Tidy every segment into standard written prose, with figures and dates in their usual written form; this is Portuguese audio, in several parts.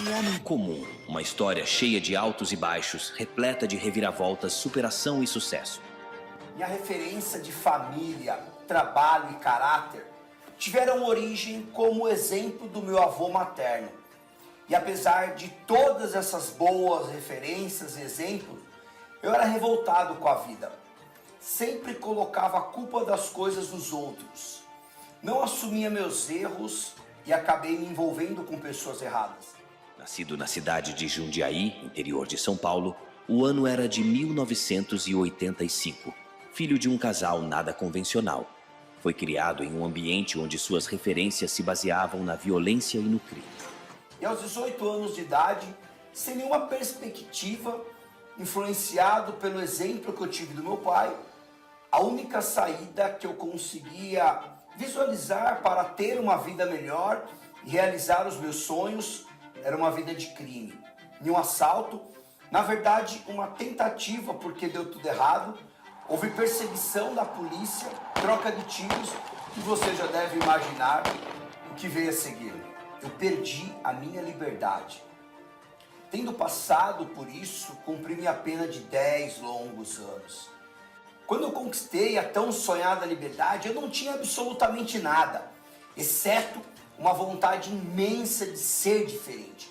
Um homem comum, uma história cheia de altos e baixos, repleta de reviravoltas, superação e sucesso. Minha referência de família, trabalho e caráter tiveram origem como exemplo do meu avô materno. E apesar de todas essas boas referências e exemplos, eu era revoltado com a vida. Sempre colocava a culpa das coisas nos outros. Não assumia meus erros e acabei me envolvendo com pessoas erradas. Nascido na cidade de Jundiaí, interior de São Paulo, o ano era de 1985. Filho de um casal nada convencional. Foi criado em um ambiente onde suas referências se baseavam na violência e no crime. E aos 18 anos de idade, sem nenhuma perspectiva, influenciado pelo exemplo que eu tive do meu pai, a única saída que eu conseguia visualizar para ter uma vida melhor e realizar os meus sonhos era uma vida de crime. Em um assalto, na verdade uma tentativa porque deu tudo errado, houve perseguição da polícia, troca de tiros e você já deve imaginar o que veio a seguir. Eu perdi a minha liberdade. Tendo passado por isso, cumpri minha pena de 10 longos anos. Quando eu conquistei a tão sonhada liberdade, eu não tinha absolutamente nada, exceto uma vontade imensa de ser diferente.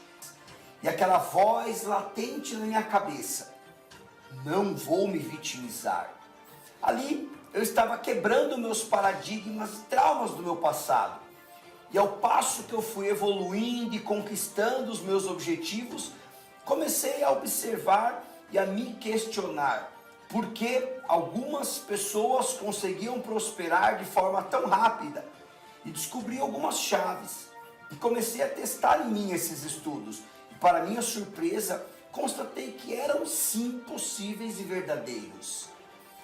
E aquela voz latente na minha cabeça: não vou me vitimizar. Ali eu estava quebrando meus paradigmas e traumas do meu passado. E ao passo que eu fui evoluindo e conquistando os meus objetivos, comecei a observar e a me questionar por que algumas pessoas conseguiam prosperar de forma tão rápida, e descobri algumas chaves e comecei a testar em mim esses estudos. E para minha surpresa, constatei que eram sim possíveis e verdadeiros,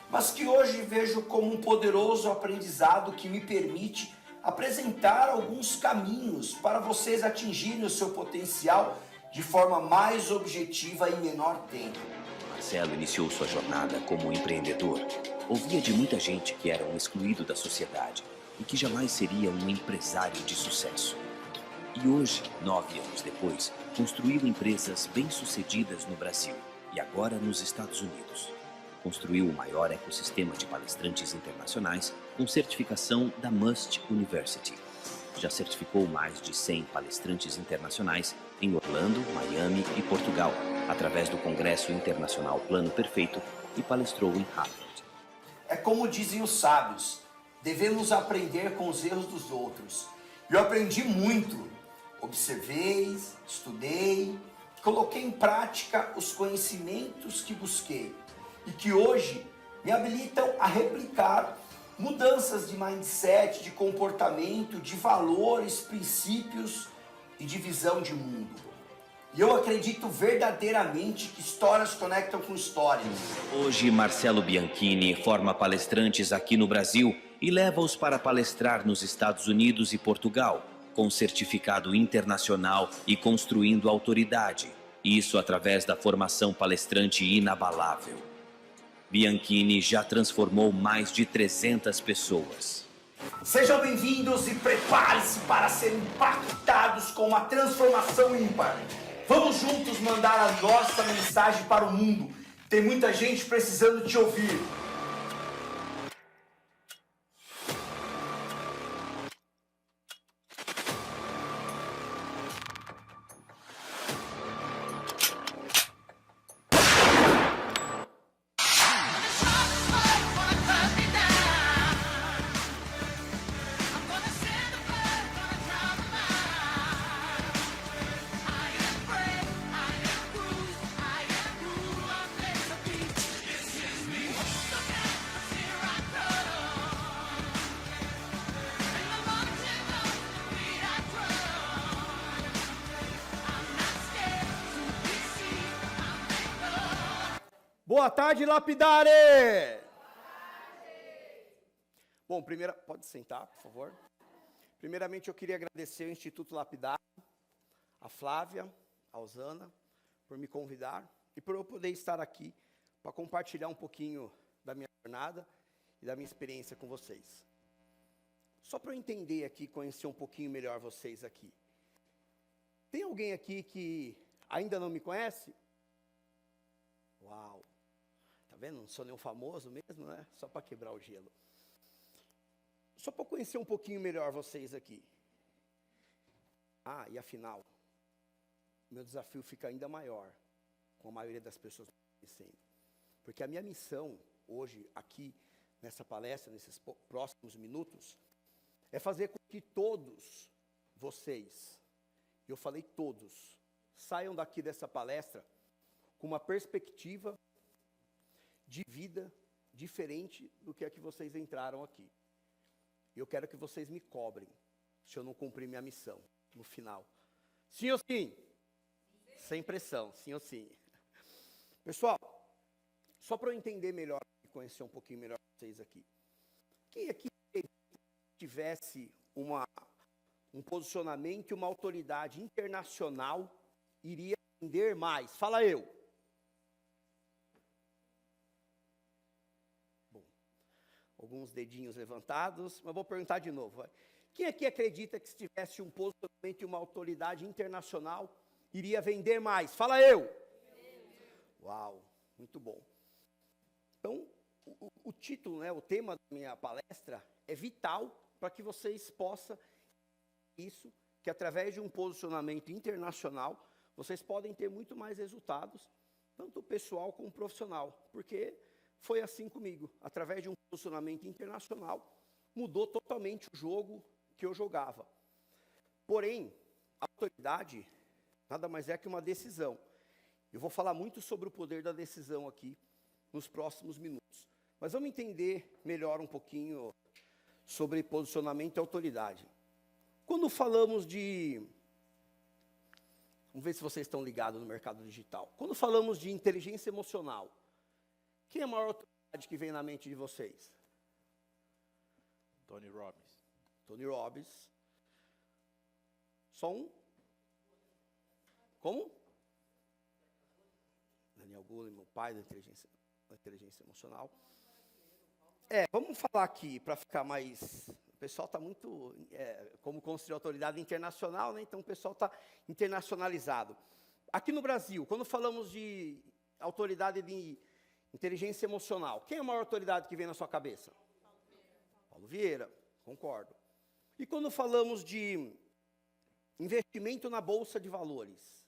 mas que hoje vejo como um poderoso aprendizado que me permite apresentar alguns caminhos para vocês atingirem o seu potencial de forma mais objetiva e em menor tempo. Marcelo iniciou sua jornada como empreendedor. Ouvia de muita gente que era um excluído da sociedade e que jamais seria um empresário de sucesso. E hoje, 9 anos depois, construiu empresas bem-sucedidas no Brasil e agora nos Estados Unidos. Construiu o maior ecossistema de palestrantes internacionais com certificação da Must University. Já certificou mais de 100 palestrantes internacionais em Orlando, Miami e Portugal, através do Congresso Internacional Plano Perfeito, e palestrou em Harvard. É como dizem os sábios, devemos aprender com os erros dos outros. Eu aprendi muito, observei, estudei, coloquei em prática os conhecimentos que busquei e que hoje me habilitam a replicar mudanças de mindset, de comportamento, de valores, princípios e de visão de mundo. E eu acredito verdadeiramente que histórias conectam com histórias. Hoje, Marcelo Bianchini forma palestrantes aqui no Brasil e leva-os para palestrar nos Estados Unidos e Portugal, com certificado internacional e construindo autoridade. Isso através da formação palestrante inabalável. Bianchini já transformou mais de 300 pessoas. Sejam bem-vindos e prepare-se para serem impactados com uma transformação ímpar. Vamos juntos mandar a nossa mensagem para o mundo. Tem muita gente precisando te ouvir. Boa tarde, Lapidare! Bom, pode sentar, por favor. Primeiramente, eu queria agradecer ao Instituto Lapidare, a Flávia, a Osana, por me convidar e por eu poder estar aqui para compartilhar um pouquinho da minha jornada e da minha experiência com vocês. Só para eu entender aqui, conhecer um pouquinho melhor vocês aqui. Tem alguém aqui que ainda não me conhece? Uau! Tá vendo? Não sou nenhum famoso mesmo, né? Só para quebrar o gelo. Só para conhecer um pouquinho melhor vocês aqui. Ah, e afinal, meu desafio fica ainda maior com a maioria das pessoas me conhecendo. Porque a minha missão hoje, aqui, nessa palestra, nesses próximos minutos, é fazer com que todos vocês, eu falei todos, saiam daqui dessa palestra com uma perspectiva de vida diferente do que a que vocês entraram aqui. Eu quero que vocês me cobrem, se eu não cumprir minha missão, no final. Sim ou sim? Sem pressão, sim ou sim. Pessoal, só para eu entender melhor e conhecer um pouquinho melhor vocês aqui. Quem aqui tivesse um posicionamento e uma autoridade internacional iria vender mais? Fala eu. Bom, alguns dedinhos levantados, mas vou perguntar de novo. Vai. Quem aqui acredita que se tivesse um posicionamento e uma autoridade internacional iria vender mais? Fala eu. Uau, muito bom. Então, o título, né, o tema da minha palestra é vital para que vocês possam isso, que através de um posicionamento internacional, vocês podem ter muito mais resultados, tanto pessoal como profissional, porque foi assim comigo. Através de um posicionamento internacional, mudou totalmente o jogo que eu jogava. Porém, a autoridade nada mais é que uma decisão. Eu vou falar muito sobre o poder da decisão aqui nos próximos minutos. Mas vamos entender melhor um pouquinho sobre posicionamento e autoridade. Quando falamos de... Vamos ver se vocês estão ligados no mercado digital. Quando falamos de inteligência emocional, quem é a maior autoridade que vem na mente de vocês? Tony Robbins. Tony Robbins. Só um? Como? Daniel Goleman, o pai da inteligência emocional. Vamos falar aqui, para ficar mais... O pessoal está muito... como construir autoridade internacional, né? Então o pessoal está internacionalizado. Aqui no Brasil, quando falamos de autoridade de inteligência emocional, quem é a maior autoridade que vem na sua cabeça? Paulo Vieira, concordo. E quando falamos de investimento na Bolsa de Valores?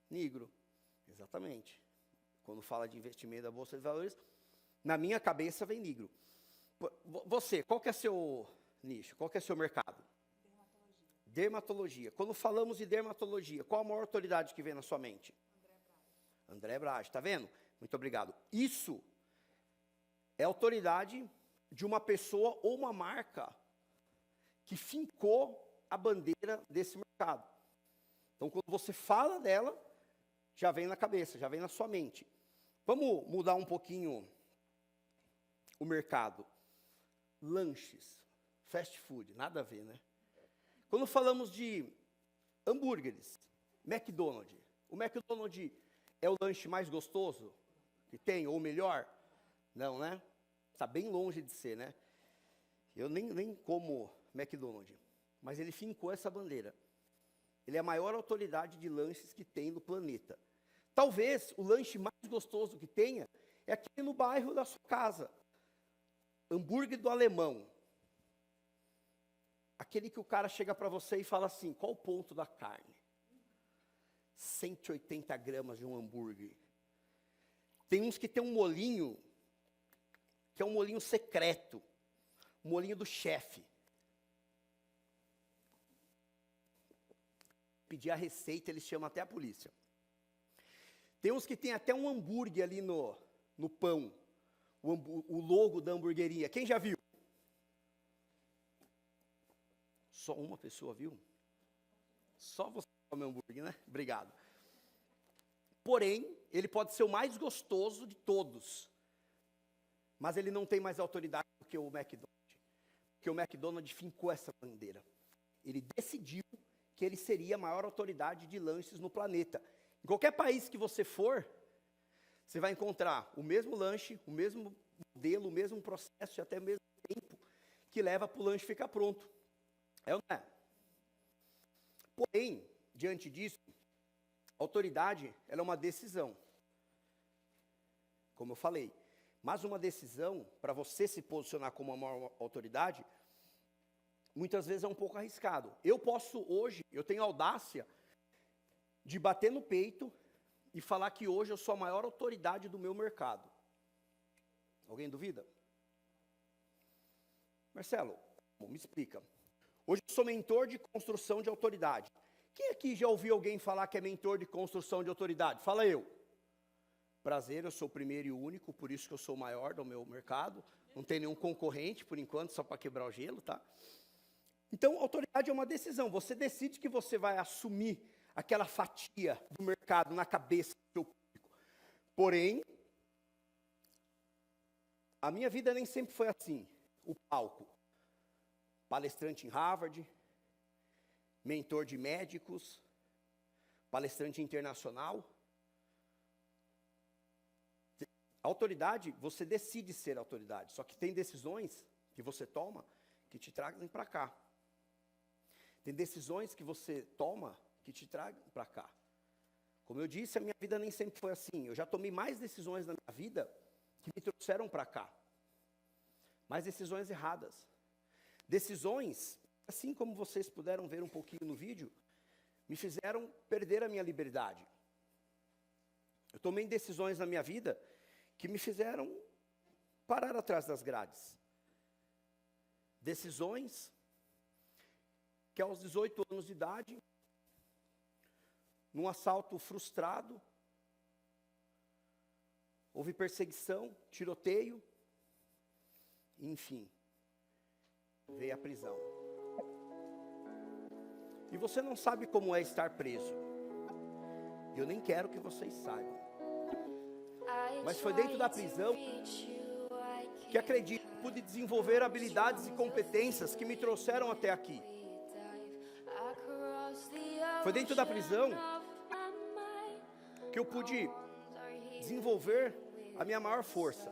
Nigro, exatamente. Quando fala de investimento na Bolsa de Valores, na minha cabeça vem Nigro. Você, qual que é seu nicho? Qual que é seu mercado? Dermatologia. Dermatologia. Quando falamos de dermatologia, qual a maior autoridade que vem na sua mente? André Brage, está vendo? Muito obrigado. Isso é autoridade de uma pessoa ou uma marca que fincou a bandeira desse mercado. Então, quando você fala dela, já vem na cabeça, já vem na sua mente. Vamos mudar um pouquinho o mercado. Lanches, fast food, nada a ver, né? Quando falamos de hambúrgueres, McDonald's, o McDonald's é o lanche mais gostoso que tem, ou melhor? Não, né? Está bem longe de ser, né? Eu nem como McDonald's, mas ele fincou essa bandeira. Ele é a maior autoridade de lanches que tem no planeta. Talvez o lanche mais gostoso que tenha é aqui no bairro da sua casa. Hambúrguer do Alemão. Aquele que o cara chega para você e fala assim, qual o ponto da carne? 180 gramas de um hambúrguer. Tem uns que tem um molinho, que é um molinho secreto. O molinho do chefe. Pedir a receita, eles chamam até a polícia. Tem uns que tem até um hambúrguer ali no pão. O logo da hamburgueria. Quem já viu? Só uma pessoa viu? Só você come hambúrguer, né? Obrigado. Porém, ele pode ser o mais gostoso de todos. Mas ele não tem mais autoridade do que o McDonald's. Porque o McDonald's fincou essa bandeira. Ele decidiu que ele seria a maior autoridade de lanches no planeta. Em qualquer país que você for, você vai encontrar o mesmo lanche, o mesmo modelo, o mesmo processo e até o mesmo tempo que leva para o lanche ficar pronto. É ou não é? Porém, diante disso, a autoridade, ela é uma decisão. Como eu falei. Mas uma decisão, para você se posicionar como uma maior autoridade, muitas vezes é um pouco arriscado. Eu posso hoje, eu tenho audácia de bater no peito e falar que hoje eu sou a maior autoridade do meu mercado. Alguém duvida? Marcelo, me explica. Hoje eu sou mentor de construção de autoridade. Quem aqui já ouviu alguém falar que é mentor de construção de autoridade? Fala eu. Prazer, eu sou o primeiro e o único, por isso que eu sou o maior do meu mercado. Não tem nenhum concorrente, por enquanto, só para quebrar o gelo, tá? Então, autoridade é uma decisão. Você decide que você vai assumir aquela fatia do mercado na cabeça do seu público. Porém, a minha vida nem sempre foi assim. O palco. Palestrante em Harvard, mentor de médicos, palestrante internacional. Autoridade, você decide ser autoridade, só que tem decisões que você toma que te trazem para cá. Tem decisões que você toma que te tragam para cá. Como eu disse, a minha vida nem sempre foi assim. Eu já tomei mais decisões na minha vida que me trouxeram para cá. Mais decisões erradas. Decisões, assim como vocês puderam ver um pouquinho no vídeo, me fizeram perder a minha liberdade. Eu tomei decisões na minha vida que me fizeram parar atrás das grades. Decisões que aos 18 anos de idade, num assalto frustrado, houve perseguição, tiroteio, enfim, veio a prisão. E você não sabe como é estar preso. Eu nem quero que vocês saibam. Mas foi dentro da prisão que, acredito, pude desenvolver habilidades e competências que me trouxeram até aqui. Foi dentro da prisão que eu pude desenvolver a minha maior força.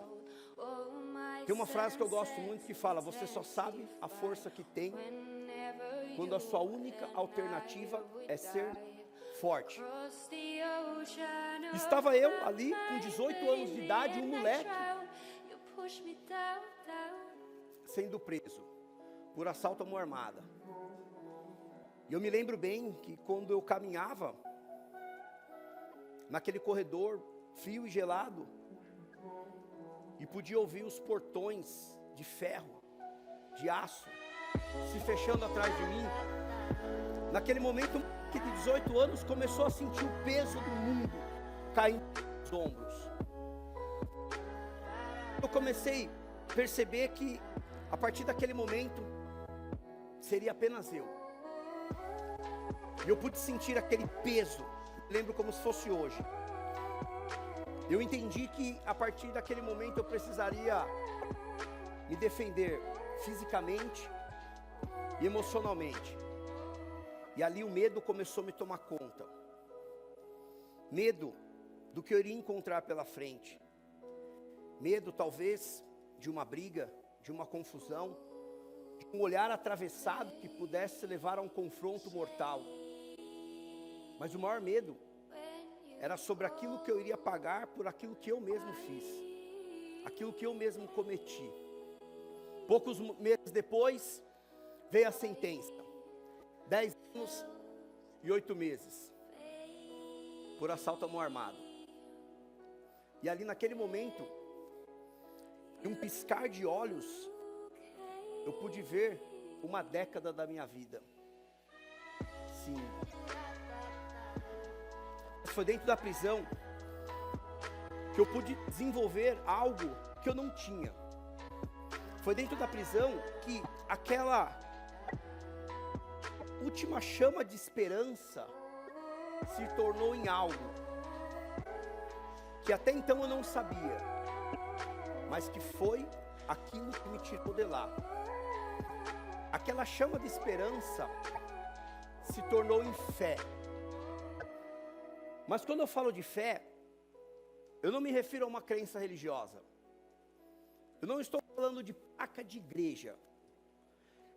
Tem uma frase que eu gosto muito que fala: você só sabe a força que tem quando a sua única alternativa é ser forte. Estava eu ali com 18 anos de idade, um moleque, sendo preso por assalto à mão armada. E eu me lembro bem que quando eu caminhava naquele corredor frio e gelado, e podia ouvir os portões de ferro, de aço, se fechando atrás de mim, naquele momento, que de 18 anos começou a sentir o peso do mundo caindo nos ombros. Eu comecei a perceber que, a partir daquele momento, seria apenas eu. E eu pude sentir aquele peso, lembro como se fosse hoje. Eu entendi que, a partir daquele momento, eu precisaria me defender fisicamente e emocionalmente. E ali o medo começou a me tomar conta. Medo do que eu iria encontrar pela frente. Medo, talvez, de uma briga, de uma confusão, de um olhar atravessado que pudesse levar a um confronto mortal. Mas o maior medo era sobre aquilo que eu iria pagar por aquilo que eu mesmo fiz. Aquilo que eu mesmo cometi. Poucos meses depois, veio a sentença. 10 anos e 8 meses. Por assalto à mão armada. E ali naquele momento, em um piscar de olhos, eu pude ver uma década da minha vida. Sim. Foi dentro da prisão que eu pude desenvolver algo que eu não tinha. Foi dentro da prisão que aquela última chama de esperança se tornou em algo que até então eu não sabia, mas que foi aquilo que me tirou de lá. Aquela chama de esperança se tornou em fé. Mas quando eu falo de fé, eu não me refiro a uma crença religiosa. Eu não estou falando de placa de igreja.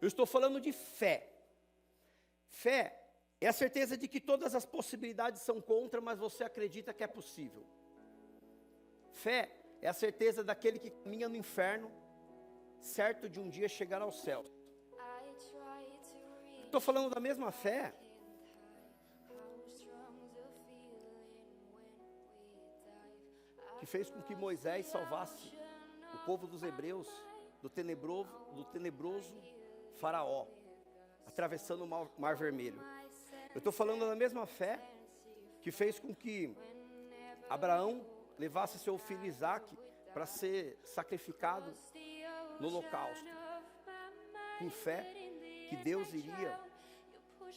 Eu estou falando de fé. Fé é a certeza de que todas as possibilidades são contra, mas você acredita que é possível. Fé é a certeza daquele que caminha no inferno, certo de um dia chegar ao céu. Estou falando da mesma fé que fez com que Moisés salvasse o povo dos hebreus do tenebroso faraó, atravessando o mar vermelho. Eu estou falando da mesma fé que fez com que Abraão levasse seu filho Isaque para ser sacrificado no holocausto, com fé que Deus iria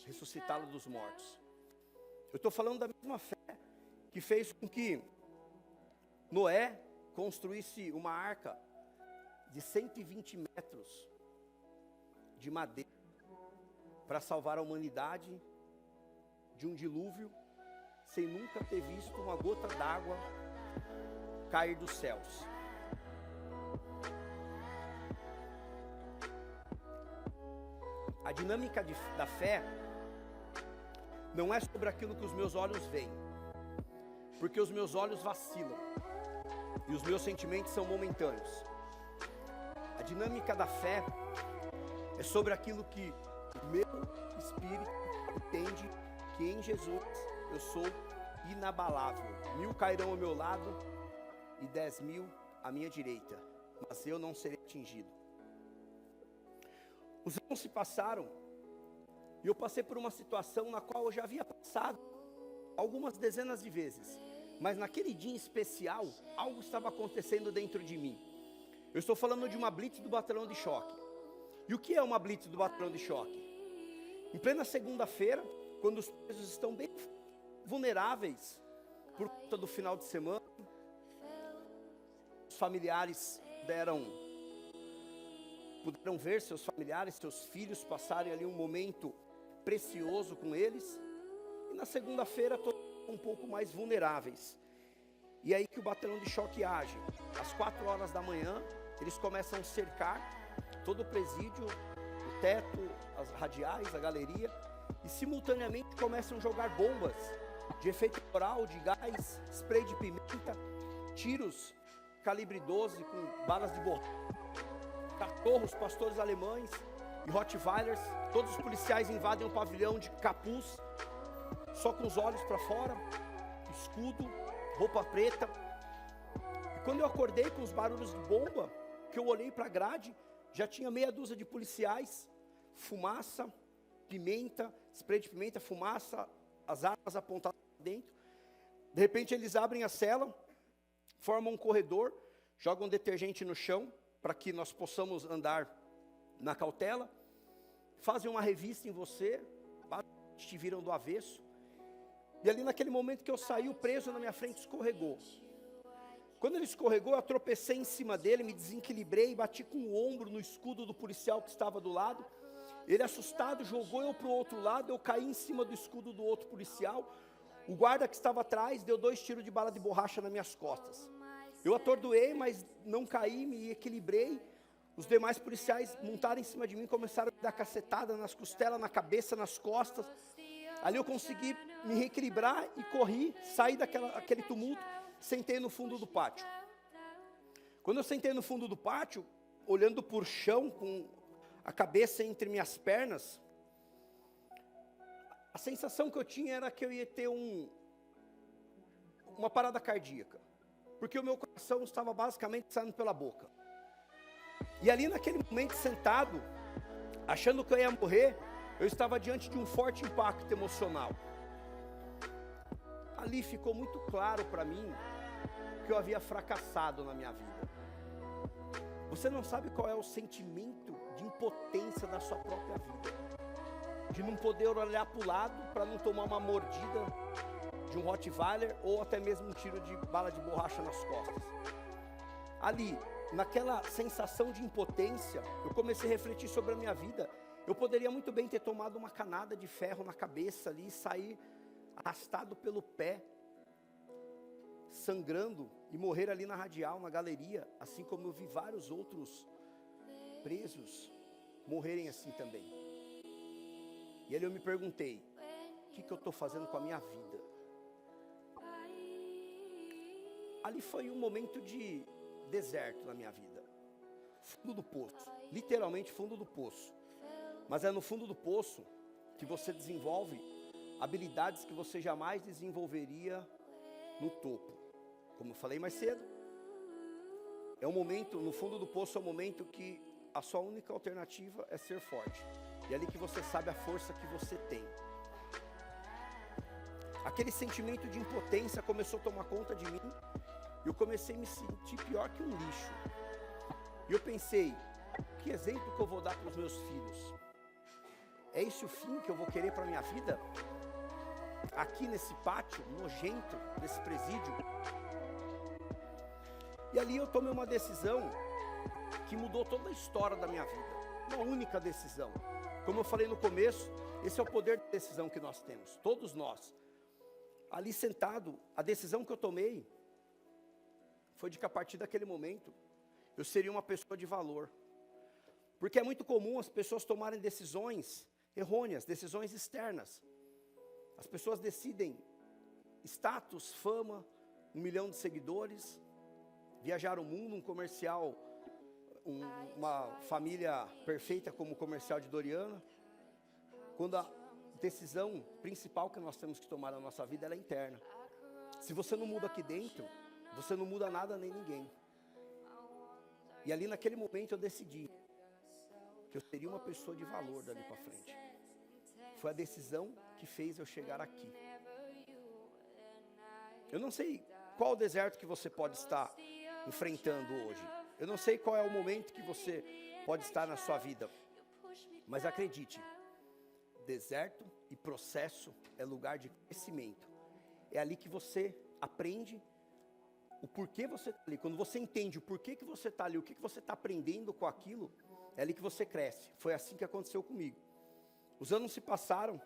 ressuscitá-lo dos mortos. Eu estou falando da mesma fé que fez com que Noé construísse uma arca de 120 metros de madeira para salvar a humanidade de um dilúvio, sem nunca ter visto uma gota d'água cair dos céus. A dinâmica da fé não é sobre aquilo que os meus olhos veem, porque os meus olhos vacilam e os meus sentimentos são momentâneos. A dinâmica da fé é sobre aquilo que o meu espírito entende, que em Jesus eu sou inabalável. 1000 cairão ao meu lado e 10.000 à minha direita, mas eu não serei atingido. Os anos se passaram e eu passei por uma situação na qual eu já havia passado algumas dezenas de vezes, mas naquele dia em especial, algo estava acontecendo dentro de mim. Eu estou falando de uma blitz do batalhão de choque. E o que é uma blitz do batalhão de choque? Em plena segunda-feira, quando os presos estão bem vulneráveis por conta do final de semana, os familiares puderam ver seus familiares, seus filhos passarem ali um momento precioso com eles. E na segunda-feira todos um pouco mais vulneráveis. E aí que o batalhão de choque age. Às 4 horas da manhã, eles começam a cercar todo o presídio, o teto, as radiais, a galeria, e simultaneamente começam a jogar bombas de efeito oral, de gás, spray de pimenta, tiros calibre 12 com balas de borracha, cachorros, pastores alemães e rottweilers. Todos os policiais invadem o pavilhão de capuz, só com os olhos para fora, escudo, roupa preta. E quando eu acordei com os barulhos de bomba, que eu olhei para a grade, já tinha meia dúzia de policiais, fumaça, pimenta, spray de pimenta, fumaça, as armas apontadas dentro. De repente eles abrem a cela, formam um corredor, jogam detergente no chão, para que nós possamos andar na cautela, fazem uma revista em você, te viram do avesso. E ali naquele momento que eu saí, o preso na minha frente escorregou. Quando ele escorregou, eu tropecei em cima dele, me desequilibrei, bati com o ombro no escudo do policial que estava do lado. Ele assustado jogou eu para o outro lado, eu caí em cima do escudo do outro policial. O guarda que estava atrás deu 2 tiros de bala de borracha nas minhas costas. Eu atordoei, mas não caí, me equilibrei. Os demais policiais montaram em cima de mim, começaram a me dar cacetada nas costelas, na cabeça, nas costas. Ali eu consegui me reequilibrar e corri, saí daquele tumulto, sentei no fundo do pátio. Quando eu sentei no fundo do pátio, olhando por chão, com a cabeça entre minhas pernas, a sensação que eu tinha era que eu ia ter uma parada cardíaca, porque o meu coração estava basicamente saindo pela boca. E ali naquele momento, sentado, achando que eu ia morrer, eu estava diante de um forte impacto emocional. Ali ficou muito claro para mim que eu havia fracassado na minha vida. Você não sabe qual é o sentimento de impotência da sua própria vida, de não poder olhar para o lado para não tomar uma mordida de um rottweiler ou até mesmo um tiro de bala de borracha nas costas. Ali, naquela sensação de impotência, eu comecei a refletir sobre a minha vida. Eu poderia muito bem ter tomado uma canada de ferro na cabeça ali e sair arrastado pelo pé, sangrando e morrer ali na radial, na galeria, assim como eu vi vários outros presos morrerem assim também. E ali eu me perguntei, o que eu estou fazendo com a minha vida? Ali foi um momento de deserto na minha vida. Fundo do poço, literalmente fundo do poço. Mas é no fundo do poço que você desenvolve habilidades que você jamais desenvolveria no topo. Como eu falei mais cedo, é um momento, no fundo do poço é um momento que a sua única alternativa é ser forte. E é ali que você sabe a força que você tem. Aquele sentimento de impotência começou a tomar conta de mim. E eu comecei a me sentir pior que um lixo. E eu pensei, que exemplo que eu vou dar para os meus filhos? É esse o fim que eu vou querer para a minha vida? Aqui nesse pátio nojento, nesse presídio? E ali eu tomei uma decisão que mudou toda a história da minha vida. Uma única decisão. Como eu falei no começo, esse é o poder de decisão que nós temos, todos nós. Ali sentado, a decisão que eu tomei foi de que a partir daquele momento, eu seria uma pessoa de valor. Porque é muito comum as pessoas tomarem decisões errôneas, decisões externas. As pessoas decidem status, fama, 1 milhão de seguidores, viajar o mundo, um comercial, uma família perfeita como o comercial de Doriana. Quando a decisão principal que nós temos que tomar na nossa vida, ela é interna. Se você não muda aqui dentro, você não muda nada nem ninguém. E ali naquele momento eu decidi que eu seria uma pessoa de valor dali para frente. Foi a decisão que fez eu chegar aqui. Eu não sei qual o deserto que você pode estar enfrentando hoje. Eu não sei qual é o momento que você pode estar na sua vida. Mas acredite, deserto e processo é lugar de crescimento. É ali que você aprende o porquê você está ali. Quando você entende o porquê que você está ali, o que você está aprendendo com aquilo, é ali que você cresce. Foi assim que aconteceu comigo. Os anos se passaram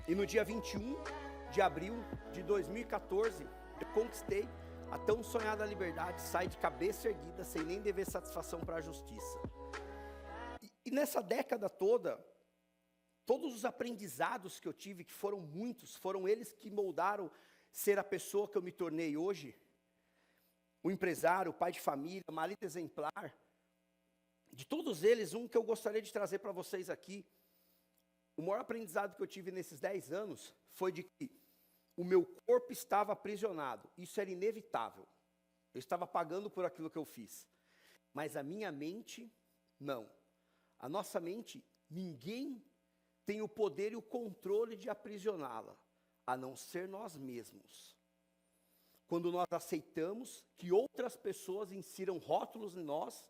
e no dia 21 de abril de 2014, eu conquistei a tão sonhada liberdade, saí de cabeça erguida, sem nem dever satisfação para a justiça. E nessa década toda, todos os aprendizados que eu tive, que foram muitos, foram eles que moldaram ser a pessoa que eu me tornei hoje. O empresário, o pai de família, marido exemplar. De todos eles, um que eu gostaria de trazer para vocês aqui. O maior aprendizado que eu tive nesses 10 anos foi de que o meu corpo estava aprisionado. Isso era inevitável. Eu estava pagando por aquilo que eu fiz. Mas a minha mente, não. A nossa mente, ninguém tem o poder e o controle de aprisioná-la, a não ser nós mesmos. Quando nós aceitamos que outras pessoas insiram rótulos em nós,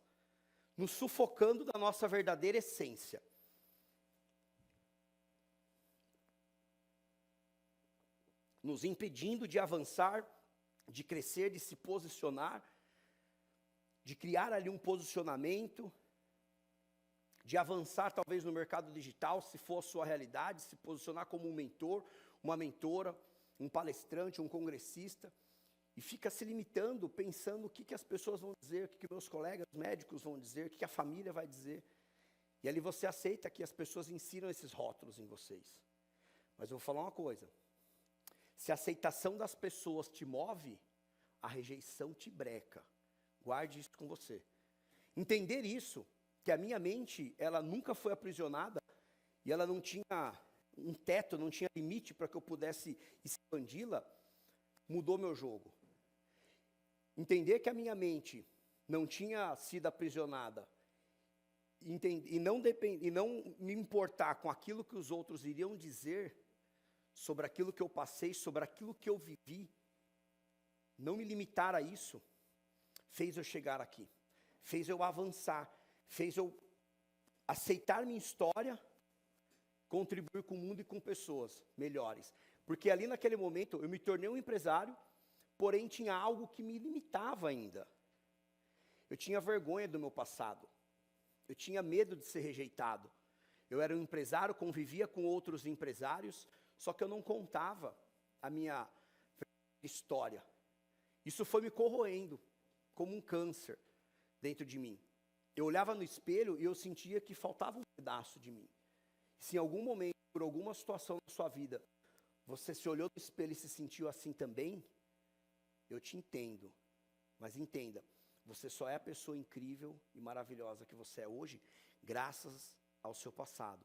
nos sufocando da nossa verdadeira essência. Nos impedindo de avançar, de crescer, de se posicionar, de criar ali um posicionamento, de avançar talvez no mercado digital, se for a sua realidade, se posicionar como um mentor, uma mentora, um palestrante, um congressista, e fica se limitando, pensando o que as pessoas vão dizer, o que meus colegas médicos vão dizer, o que a família vai dizer. E ali você aceita que as pessoas insiram esses rótulos em vocês. Mas eu vou falar uma coisa. Se a aceitação das pessoas te move, a rejeição te breca. Guarde isso com você. Entender isso, que a minha mente, ela nunca foi aprisionada, e ela não tinha um teto, não tinha limite para que eu pudesse expandi-la, mudou meu jogo. Entender que a minha mente não tinha sido aprisionada, e não me importar com aquilo que os outros iriam dizer, sobre aquilo que eu passei, sobre aquilo que eu vivi, não me limitar a isso, fez eu chegar aqui, fez eu avançar, fez eu aceitar minha história, contribuir com o mundo e com pessoas melhores. Porque ali naquele momento eu me tornei um empresário, porém tinha algo que me limitava ainda. Eu tinha vergonha do meu passado, eu tinha medo de ser rejeitado. Eu era um empresário, convivia com outros empresários, só que eu não contava a minha história. Isso foi me corroendo, como um câncer dentro de mim. Eu olhava no espelho e eu sentia que faltava um pedaço de mim. Se em algum momento por alguma situação na sua vida, você se olhou no espelho e se sentiu assim também, eu te entendo. Mas entenda, você só é a pessoa incrível e maravilhosa que você é hoje, graças ao seu passado,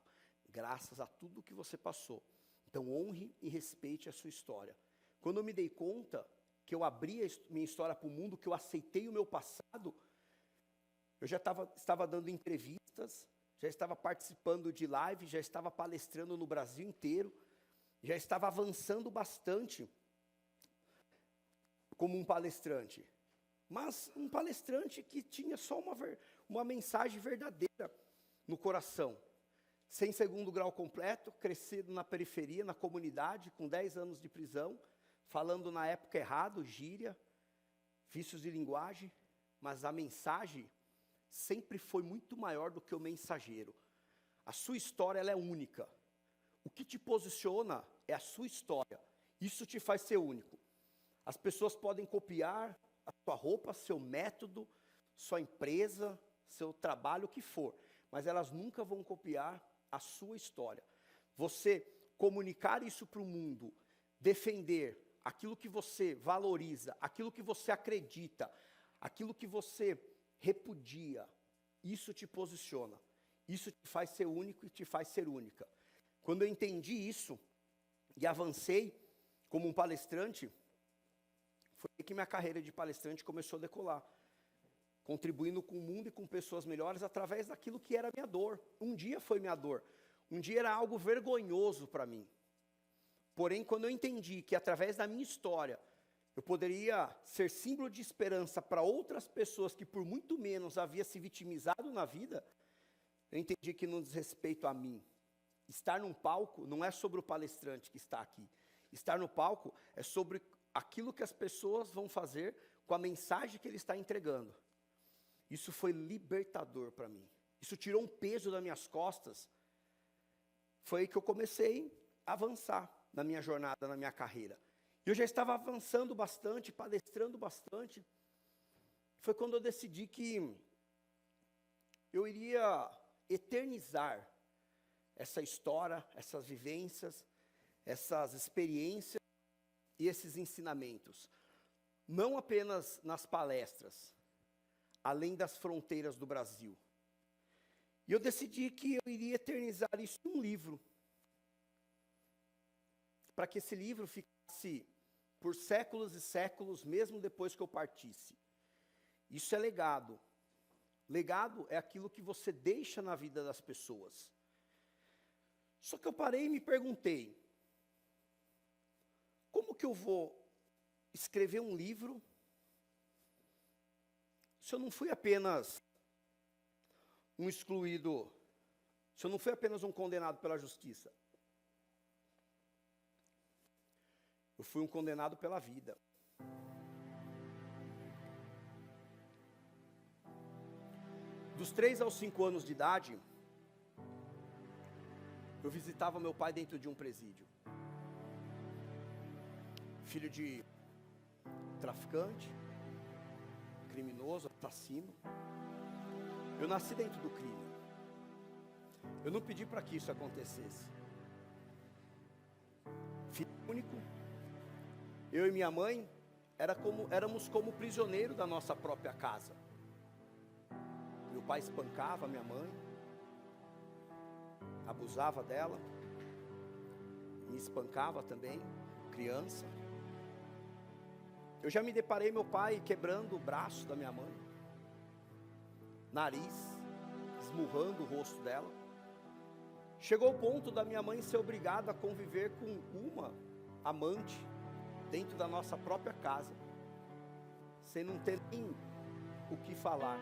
graças a tudo que você passou. Então honre e respeite a sua história. Quando eu me dei conta que eu abri minha história para o mundo, que eu aceitei o meu passado, eu já estava dando entrevistas, já estava participando de live, já estava palestrando no Brasil inteiro, já estava avançando bastante como um palestrante. Mas um palestrante que tinha só uma mensagem verdadeira no coração. Sem segundo grau completo, crescido na periferia, na comunidade, com 10 anos de prisão, falando na época errado, gíria, vícios de linguagem, mas a mensagem sempre foi muito maior do que o mensageiro. A sua história ela é única. O que te posiciona é a sua história. Isso te faz ser único. As pessoas podem copiar a sua roupa, seu método, sua empresa, seu trabalho, o que for, mas elas nunca vão copiar a sua história. Você comunicar isso para o mundo, defender aquilo que você valoriza, aquilo que você acredita, aquilo que você repudia, isso te posiciona, isso te faz ser único e te faz ser única. Quando eu entendi isso e avancei como um palestrante, foi aí que minha carreira de palestrante começou a decolar, contribuindo com o mundo e com pessoas melhores através daquilo que era minha dor. Um dia foi minha dor, um dia era algo vergonhoso para mim. Porém, quando eu entendi que através da minha história, eu poderia ser símbolo de esperança para outras pessoas que por muito menos havia se vitimizado na vida, eu entendi que não diz respeito a mim. Estar num palco não é sobre o palestrante que está aqui. Estar no palco é sobre aquilo que as pessoas vão fazer com a mensagem que ele está entregando. Isso foi libertador para mim. Isso tirou um peso das minhas costas. Foi aí que eu comecei a avançar na minha jornada, na minha carreira. Eu já estava avançando bastante, palestrando bastante. Foi quando eu decidi que eu iria eternizar essa história, essas vivências, essas experiências e esses ensinamentos. Não apenas nas palestras, além das fronteiras do Brasil. E eu decidi que eu iria eternizar isso em um livro. Para que esse livro ficasse por séculos e séculos, mesmo depois que eu partisse. Isso é legado. Legado é aquilo que você deixa na vida das pessoas. Só que eu parei e me perguntei, como que eu vou escrever um livro se eu não fui apenas um excluído, se eu não fui apenas um condenado pela justiça? Eu fui um condenado pela vida. Dos 3 aos 5 anos de idade, eu visitava meu pai dentro de um presídio. Filho de traficante, criminoso, assassino. Eu nasci dentro do crime. Eu não pedi para que isso acontecesse. Filho único. Eu e minha mãe éramos como prisioneiros da nossa própria casa. Meu pai espancava minha mãe, abusava dela, me espancava também, criança. Eu já me deparei meu pai quebrando o braço da minha mãe, nariz, esmurrando o rosto dela. Chegou o ponto da minha mãe ser obrigada a conviver com uma amante dentro da nossa própria casa, sem não ter nem o que falar.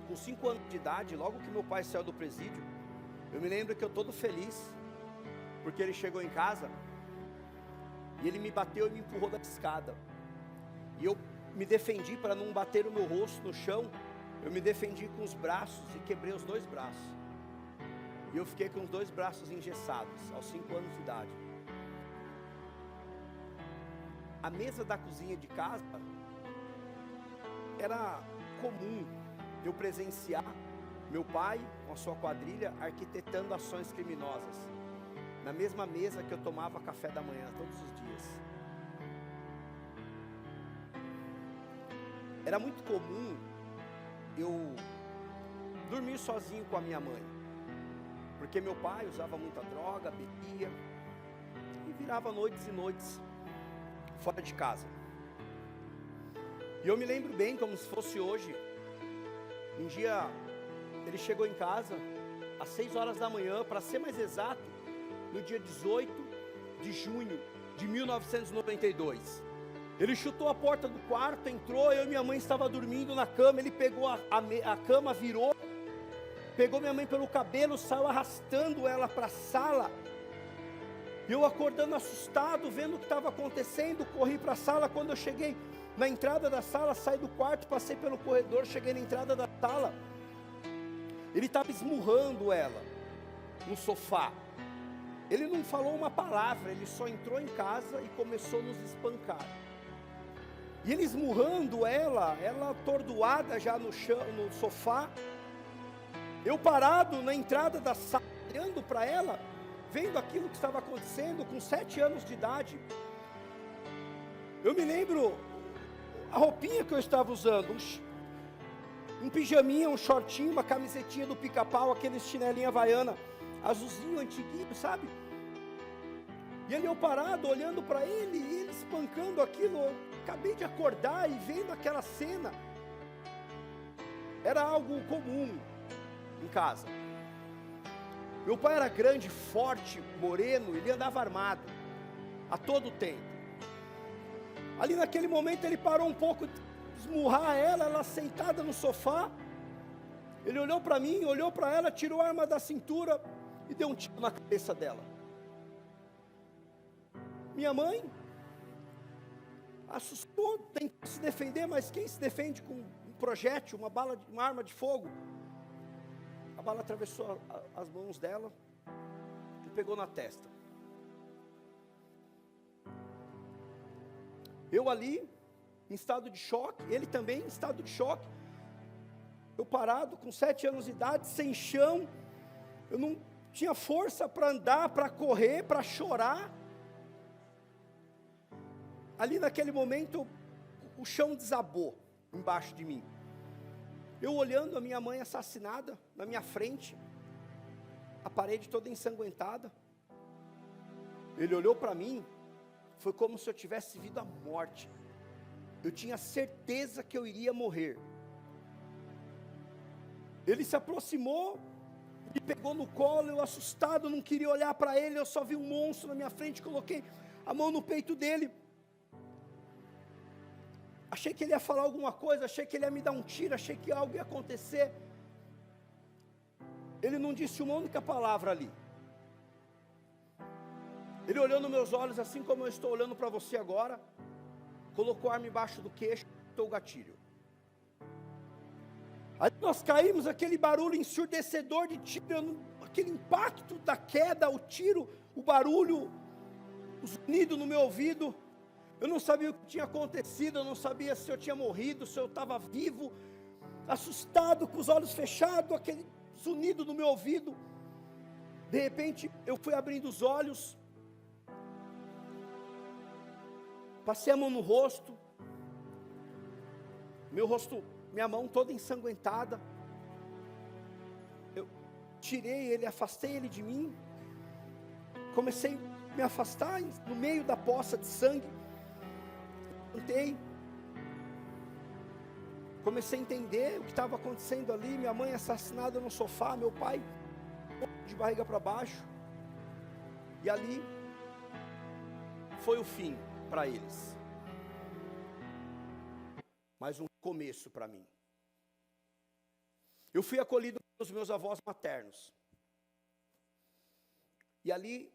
Com 5 anos de idade, logo que meu pai saiu do presídio, eu me lembro que eu todo feliz, porque ele chegou em casa, e ele me bateu e me empurrou da escada, e eu me defendi para não bater o meu rosto no chão, eu me defendi com os braços e quebrei os 2 braços, e eu fiquei com os 2 braços engessados, aos 5 anos de idade. A mesa da cozinha de casa, era comum eu presenciar Meu pai, com a sua quadrilha, arquitetando ações criminosas. Na mesma mesa que eu tomava café da manhã, todos os dias. Era muito comum eu dormir sozinho com a minha mãe. Porque meu pai usava muita droga, bebia. E virava noites e noites fora de casa. E eu me lembro bem, como se fosse hoje. Um dia, ele chegou em casa às 6 horas da manhã, para ser mais exato, no dia 18 de junho de 1992. Ele chutou a porta do quarto, entrou, eu e minha mãe estava dormindo na cama, ele pegou a cama, virou, pegou minha mãe pelo cabelo, saiu arrastando ela para a sala. E eu acordando assustado, vendo o que estava acontecendo, corri para a sala. Quando eu cheguei na entrada da sala, saí do quarto, passei pelo corredor, cheguei na entrada da sala. Ele estava esmurrando ela no sofá. Ele não falou uma palavra, ele só entrou em casa e começou a nos espancar. E ele esmurrando ela atordoada já no chão, no sofá. Eu parado na entrada da sala, olhando para ela, vendo aquilo que estava acontecendo, com 7 anos de idade. Eu me lembro a roupinha que eu estava usando, um pijaminha, um shortinho, uma camisetinha do Pica-Pau, aquele chinelinho havaiana, azulzinho, antiguinho, sabe? E ali eu parado, olhando para ele, e ele espancando aquilo. Eu acabei de acordar e vendo aquela cena. Era algo comum em casa. Meu pai era grande, forte, moreno, ele andava armado a todo tempo. Ali naquele momento ele parou um pouco de esmurrar ela sentada no sofá. Ele olhou para mim, olhou para ela, tirou a arma da cintura e deu um tiro na cabeça dela. Minha mãe assustou, tentou se defender, mas quem se defende com um projétil, uma arma de fogo? A bala atravessou as mãos dela e pegou na testa. Eu ali, em estado de choque, ele também em estado de choque. Eu parado, com 7 anos de idade, sem chão. Eu não tinha força para andar, para correr, para chorar. Ali naquele momento, o chão desabou embaixo de mim. Eu olhando a minha mãe assassinada na minha frente, a parede toda ensanguentada. Ele olhou para mim, foi como se eu tivesse visto a morte. Eu tinha certeza que eu iria morrer. Ele se aproximou, me pegou no colo, eu assustado, não queria olhar para ele, eu só vi um monstro na minha frente, coloquei a mão no peito dele. Achei que ele ia falar alguma coisa, achei que ele ia me dar um tiro, achei que algo ia acontecer. Ele não disse uma única palavra ali. Ele olhou nos meus olhos, assim como eu estou olhando para você agora, colocou a arma embaixo do queixo, apertou o gatilho. Aí nós caímos, aquele barulho ensurdecedor de tiro, aquele impacto da queda, o tiro, o barulho, o sonido no meu ouvido. Eu não sabia o que tinha acontecido, eu não sabia se eu tinha morrido, se eu estava vivo, assustado, com os olhos fechados, aquele sonido no meu ouvido. De repente, eu fui abrindo os olhos, passei a mão no rosto, meu rosto, minha mão toda ensanguentada. Eu tirei ele, afastei ele de mim, comecei a me afastar no meio da poça de sangue. Comecei a entender o que estava acontecendo ali. Minha mãe assassinada no sofá, meu pai de barriga para baixo. E ali foi o fim para eles, mas um começo para mim. Eu fui acolhido pelos meus avós maternos, e ali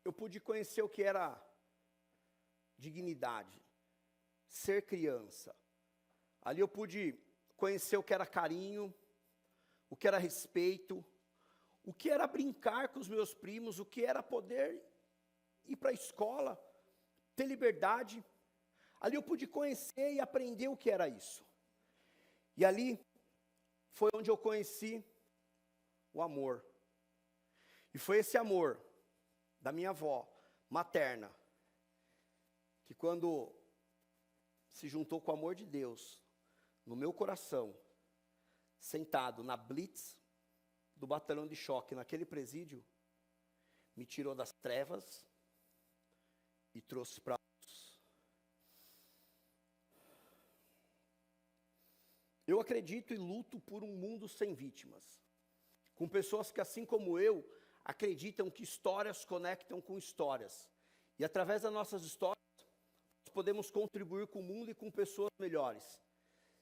eu pude conhecer o que era dignidade, ser criança. Ali eu pude conhecer o que era carinho, o que era respeito, o que era brincar com os meus primos, o que era poder ir para a escola, ter liberdade. Ali eu pude conhecer e aprender o que era isso. E ali foi onde eu conheci o amor. E foi esse amor da minha avó materna, que quando se juntou com o amor de Deus no meu coração, sentado na blitz do batalhão de choque naquele presídio, me tirou das trevas e trouxe para a luz. Eu acredito e luto por um mundo sem vítimas, com pessoas que, assim como eu, acreditam que histórias conectam com histórias. E através das nossas histórias, nós podemos contribuir com o mundo e com pessoas melhores.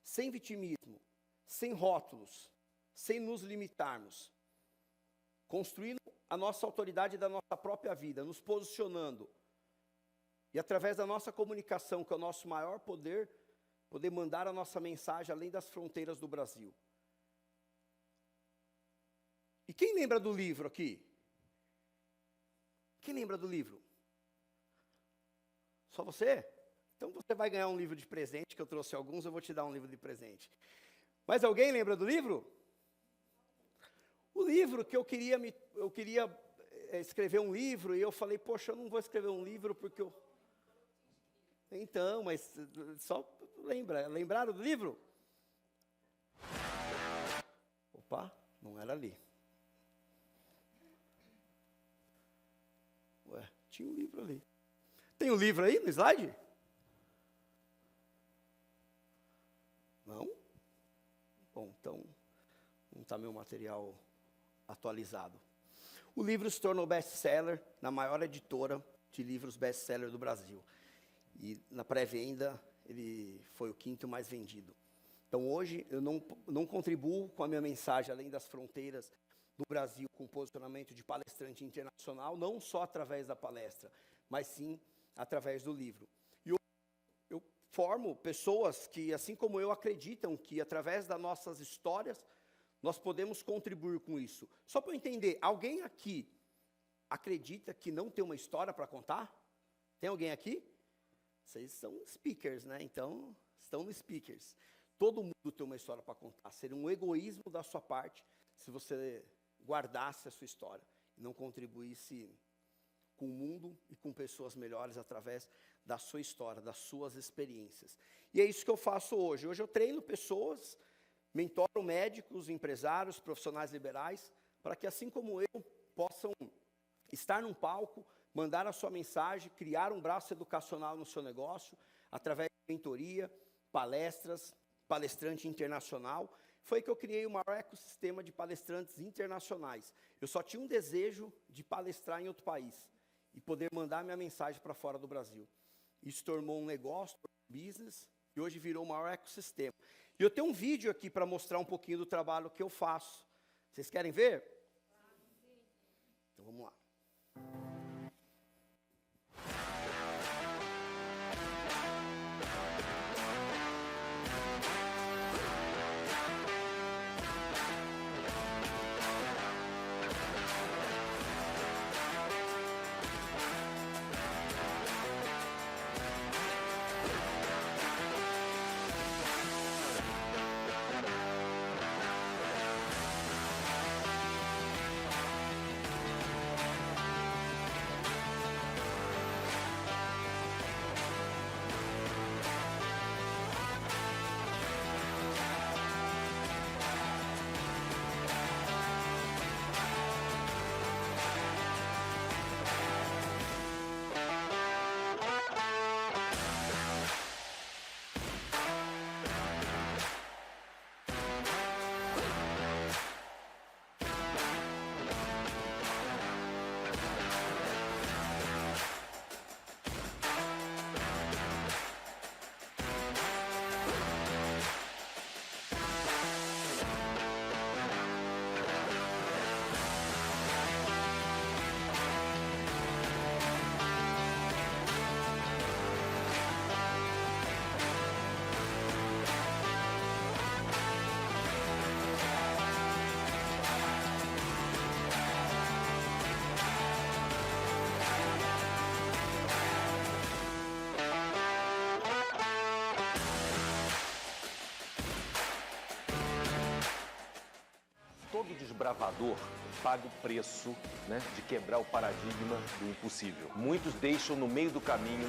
Sem vitimismo, sem rótulos, sem nos limitarmos. Construindo a nossa autoridade da nossa própria vida, nos posicionando. E através da nossa comunicação, que é o nosso maior poder, poder mandar a nossa mensagem além das fronteiras do Brasil. E quem lembra do livro aqui? Quem lembra do livro? Só você? Então você vai ganhar um livro de presente, que eu trouxe alguns, eu vou te dar um livro de presente. Mas alguém lembra do livro? O livro que eu queria escrever um livro, e eu falei, poxa, eu não vou escrever um livro porque eu... Então, mas só lembraram do livro? Opa, não era ali. Ué, tinha um livro ali. Tem um livro aí no slide? Não? Bom, então, não está meu material atualizado. O livro se tornou best-seller na maior editora de livros best-seller do Brasil. E na pré-venda, ele foi o 5º mais vendido. Então, hoje, eu não contribuo com a minha mensagem, além das fronteiras do Brasil, com posicionamento de palestrante internacional, não só através da palestra, mas sim através do livro. E eu formo pessoas que, assim como eu, acreditam que, através das nossas histórias, nós podemos contribuir com isso. Só para eu entender, alguém aqui acredita que não tem uma história para contar? Tem alguém aqui? Vocês são speakers, né? Então, estão no speakers. Todo mundo tem uma história para contar. Seria um egoísmo da sua parte se você guardasse a sua história e não contribuísse com o mundo e com pessoas melhores através da sua história, das suas experiências. E é isso que eu faço hoje. Hoje eu treino pessoas, mentoro médicos, empresários, profissionais liberais, para que, assim como eu, possam estar num palco, mandar a sua mensagem, criar um braço educacional no seu negócio, através de mentoria, palestras, palestrante internacional. Foi que eu criei o maior ecossistema de palestrantes internacionais. Eu só tinha um desejo de palestrar em outro país e poder mandar minha mensagem para fora do Brasil. Isso tornou um negócio, um business, e hoje virou o maior ecossistema. E eu tenho um vídeo aqui para mostrar um pouquinho do trabalho que eu faço. Vocês querem ver? Então vamos lá. desbravador paga o preço, né, de quebrar o paradigma do impossível. Muitos deixam no meio do caminho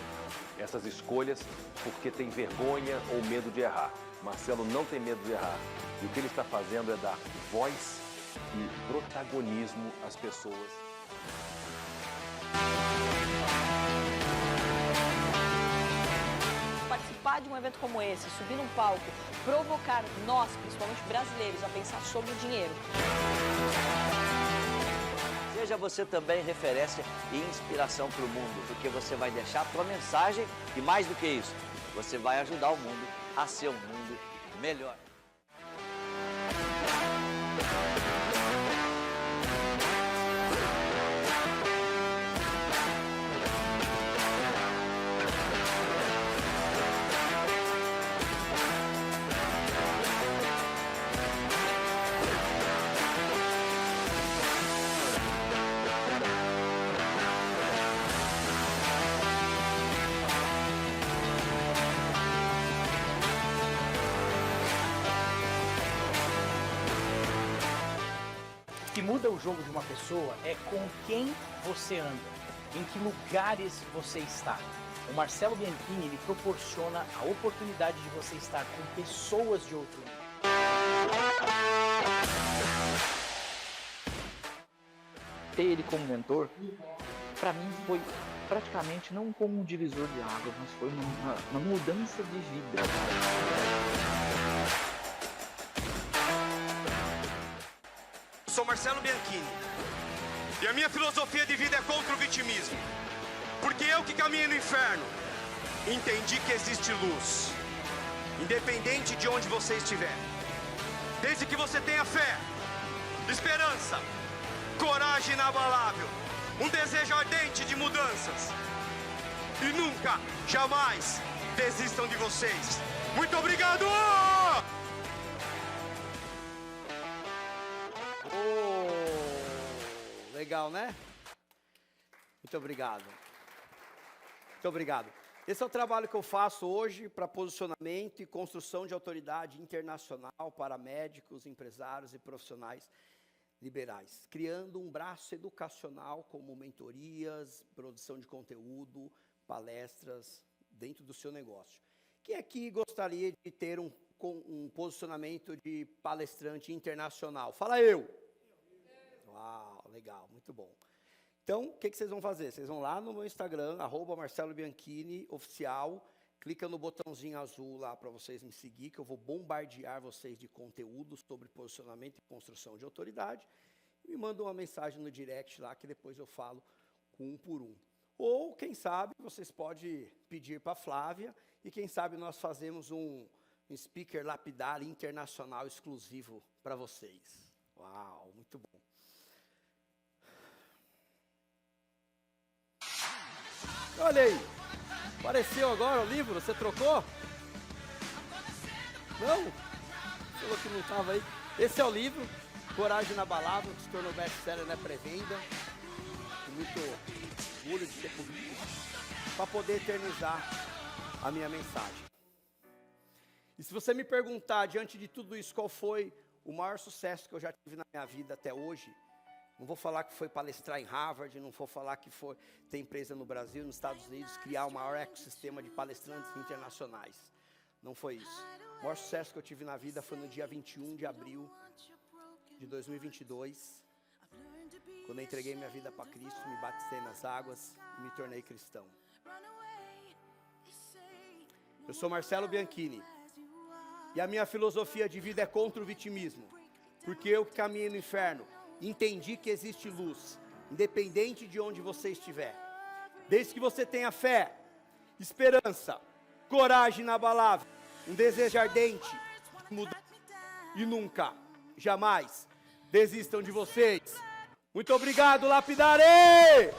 essas escolhas porque tem vergonha ou medo de errar. Marcelo não tem medo de errar. E o que ele está fazendo é dar voz e protagonismo às pessoas. Participar de um evento como esse, subir num palco, provocar nós, principalmente brasileiros, a pensar sobre o dinheiro. Seja você também referência e inspiração para o mundo, porque você vai deixar a tua mensagem e, mais do que isso, você vai ajudar o mundo a ser um mundo melhor. O que muda o jogo de uma pessoa é com quem você anda, em que lugares você está. O Marcelo Bianchini, ele proporciona a oportunidade de você estar com pessoas de outro mundo. Ter ele como mentor, para mim foi praticamente não como um divisor de águas, mas foi uma mudança de vida. Sou Marcelo Bianchini e a minha filosofia de vida é contra o vitimismo. Porque eu que caminhei no inferno, entendi que existe luz, independente de onde você estiver. Desde que você tenha fé, esperança, coragem inabalável, um desejo ardente de mudanças. E nunca, jamais desistam de vocês. Muito obrigado! Legal, né? Muito obrigado. Muito obrigado. Esse é o trabalho que eu faço hoje para posicionamento e construção de autoridade internacional para médicos, empresários e profissionais liberais, criando um braço educacional como mentorias, produção de conteúdo, palestras dentro do seu negócio. Quem aqui gostaria de ter um posicionamento de palestrante internacional? Fala eu! Uau, legal, muito bom. Então, o que vocês vão fazer? Vocês vão lá no meu Instagram, @MarceloBianchini_oficial, clica no botãozinho azul lá para vocês me seguir, que eu vou bombardear vocês de conteúdo sobre posicionamento e construção de autoridade, e me manda uma mensagem no direct lá, que depois eu falo um por um. Ou, quem sabe, vocês podem pedir para a Flávia, e quem sabe nós fazemos um speaker lapidar internacional exclusivo para vocês. Uau, muito bom. Olha aí, apareceu agora o livro, você trocou? Não? Falou que não estava aí. Esse é o livro, Coragem Inabalável, que se tornou best-seller na pré-venda. Com muito orgulho de ter publicado, para poder eternizar a minha mensagem. E se você me perguntar, diante de tudo isso, qual foi o maior sucesso que eu já tive na minha vida até hoje, não vou falar que foi palestrar em Harvard, não vou falar que foi ter empresa no Brasil, nos Estados Unidos, criar o maior ecossistema de palestrantes internacionais. Não foi isso. O maior sucesso que eu tive na vida foi no dia 21 de abril de 2022, quando eu entreguei minha vida para Cristo, me batizei nas águas e me tornei cristão. Eu sou Marcelo Bianchini e a minha filosofia de vida é contra o vitimismo, porque eu que caminhei no inferno, entendi que existe luz, independente de onde você estiver. Desde que você tenha fé, esperança, coragem inabalável, um desejo ardente de mudar, e nunca, jamais desistam de vocês. Muito obrigado, Lapidare!